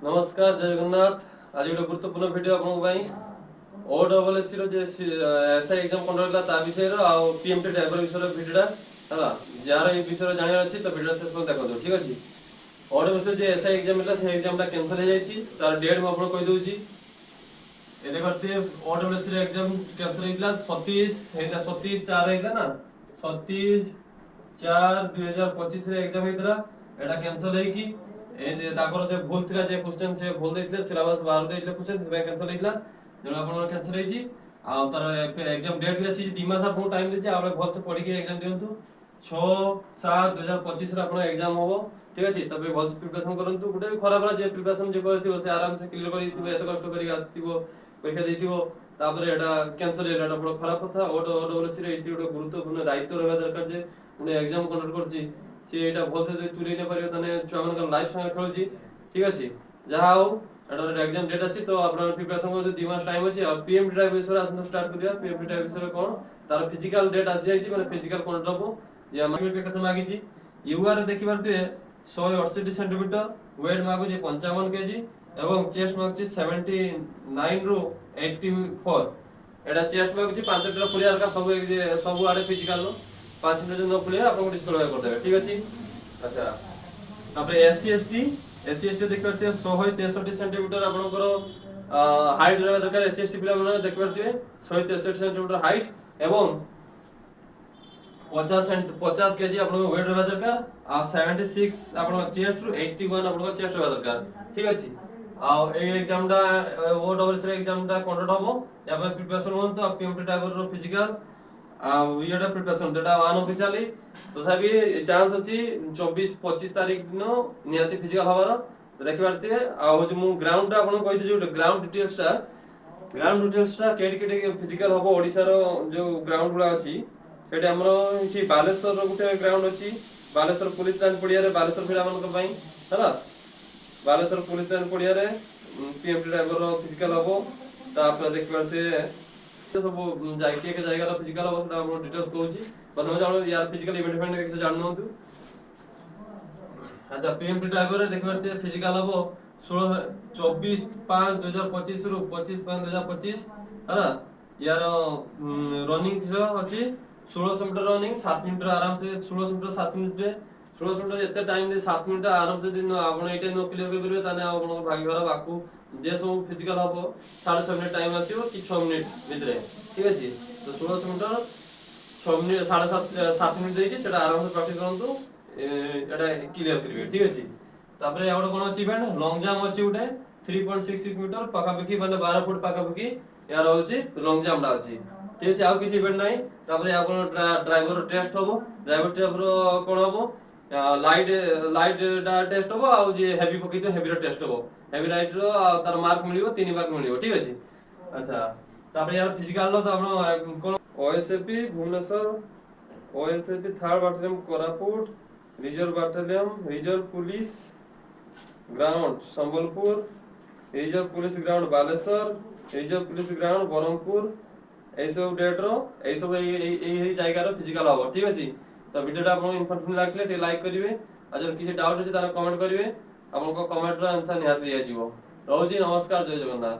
नमस्कार जय जगन्नाथ। आज गोटे गुरुत्वपूर्ण भिडियो आपन ओडब्ल्यूएससी रो जे एसआई एग्जाम कंडक्ट ता विषय रो आ पीएमटी ड्राइवर विषय रो भिडियोटा हला जार ए विषय रो जानिया अछि तो भिडियो से देखो ठीक अछि। ओडब्ल्यूएससी जे एसआई एग्जाम मिला से एग्जाम ता कैंसिल हो जाईछि तार डेट म आपन कहि दउछि। ए देखते ओडब्ल्यूएससी रो एग्जाम कैंसिल होइला 27 हेता 27 4 हेता ना 27 4 2025 रे एग्जाम हेतरा एटा कैंसिल हेकी ए ताकर जे भूल थिला जे क्वेश्चन से भूल दैथिले सिलेबस बाहर दैथिले क्वेश्चन से कैंसिल हेइला जण आपन कैंसिल हेइछि आ तार एग्जाम डेट भी आसी 2 मास आपन टाइम देछि आपन भल से पढि के एग्जाम दियंतु 6 7 2025 रे आपन एग्जाम होबो ठीक अछि। तबे भल से प्रिपरेशन करंतु गुटे खराब रा जे प्रिपरेशन जे करथिबो से आराम से क्लियर करिथिबो एत कष्ट करि आस्थिबो परीक्षा दैथिबो तापर एटा कैंसिल हेला बड़ खराब कथा ओडब्ल्यूएससी रे इति गुटे गुरुत्वपूर्ण दायित्व रहबा दरकार जे गुटे एग्जाम कंडक्ट करछि से एटा भल से तुरै न परियो तने छुआ मन लाइफ संगे खेलुछि ठीक अछि। जहा हो एटा एग्जाम डेट अछि तो आपन प्रिपरेशन को 2 मास टाइम अछि और पीएमटी ड्राइव विषय आसन स्टार्ट करिया। पीएमटी ड्राइव विषय कोन तार फिजिकल डेट आसी जाईछि माने फिजिकल कंडक्ट हबो जे मार्केट के कथा मागिछि यूआर देखि परते 168 सेंटीमीटर वेट मागु जे 55 केजी एवं चेस्ट मागछि 79 रो 84 एटा चेस्ट मागछि 5 मीटर पुलिया का सब आडे फिजिकल 5 मीटर न पुलिया आपन डिस्क्वालीफाई कर देबे ठीक अछि। अच्छा तापर एससी एसटी देख पारते 163 सेंटीमीटर आपनकर हाइट रहबा दरकार। एससी एसटी पिला माने देख पारते 163 सेंटीमीटर हाइट एवं 50 केजी आपन वेट रहबा दरकार आ 76 आपन चेस्ट रु 81 आपन चेस्ट रहबा दरकार ठीक अछि। आ ए एग्जाम डा ओडब्ल्यूएससी एग्जाम डा कंडक्ट हबो या पर प्रिपरेशन होंतो आ पीएमटी ड्राइवर रो फिजिकल आ येटा प्रिपरेशन देटा वन ऑफिशियली तथापि चांस अछि 24 25 तारिख नो नियति फिजिकल हवार देखि पारते आ हो जे मु ग्राउंड आपन कहि जे ग्राउंड डिटेल्स ता केडी फिजिकल हबो ओडिसा रो जो ग्राउंड गुला अछि एटे हमरो इठी बालेश्वर रो गुटे ग्राउंड अछि बालेश्वर पुलिस लाइन पडिया रे बालेश्वर पिला मन को पई हला बालेश्वर पुलिस लाइन पडिया रे पीएमटी ड्राइवर रो फिजिकल हबो तापर देखि पारते सब जाके के जायगा फिजिकल अवस्था हम डिटेल्स कहूची प्रथम जानो यार फिजिकल इवेंट के जान नंतु। अच्छा पीएमटी ड्राइवर देख पारते फिजिकल हबो 16 24 5 2025 रु 25 5 2025 हला यार रनिंग जो अछि 1600 मीटर रनिंग 7 मिनिट आराम से 1600 मीटर 7 मिनिट रे 1600 मीटर एते टाइम दे 7 मिनिट आराम से दिन आपण एटे नो क्लियर कर परबे ताने आपण भाग्य वाला बाकू जे सब फिजिकल हबो 6.5 मिनिट टाइम आसीओ कि 6 मिनिट भितरे ठीक अछि। तो 1600 मीटर 6 मिनिट 7.5 मिनिट देछि सेटा आराम से प्रैक्टिस करंतु एटा क्लियर करिवे ठीक अछि। तापर या कोन अछि इवेंट लॉन्ग जंप अछि उठे 3.66 मीटर पाका पकी माने 12 फुट पाका पकी यार होछि लॉन्ग जंप डा अछि ठीक अछि। आउ किछि इवेंट नाही तापर या कोन ड्राइवर टेस्ट हबो ड्राइवर टेस्ट रो कोन हबो लाइट डा टेस्ट हबो आ जे हेवी पकी तो हेवी रो टेस्ट हबो हेवी लाइट रो तार मार्क मिलिबो 3 मार्क मिलिबो ठीक अछि। अच्छा तापर यार फिजिकल रो तो आपण कोन OSAP Bhubaneswar OSAP third battalion Koraput reserve police ground Sambalpur reserve police ground Baleswar reserve police ground Berhampur ए सब डेट रो ए सब ए जायगा रो फिजिकल हबो ठीक अछि। तो वीडियोटा आपन इन्फॉर्मेशन लागले टे लाइक करिवे आ जर किछि डाउट अछि तारा कमेंट करिवे आपन को कमेंट रो आंसर निहात दिया जिवो। रहउछि नमस्कार जय जगन्नाथ।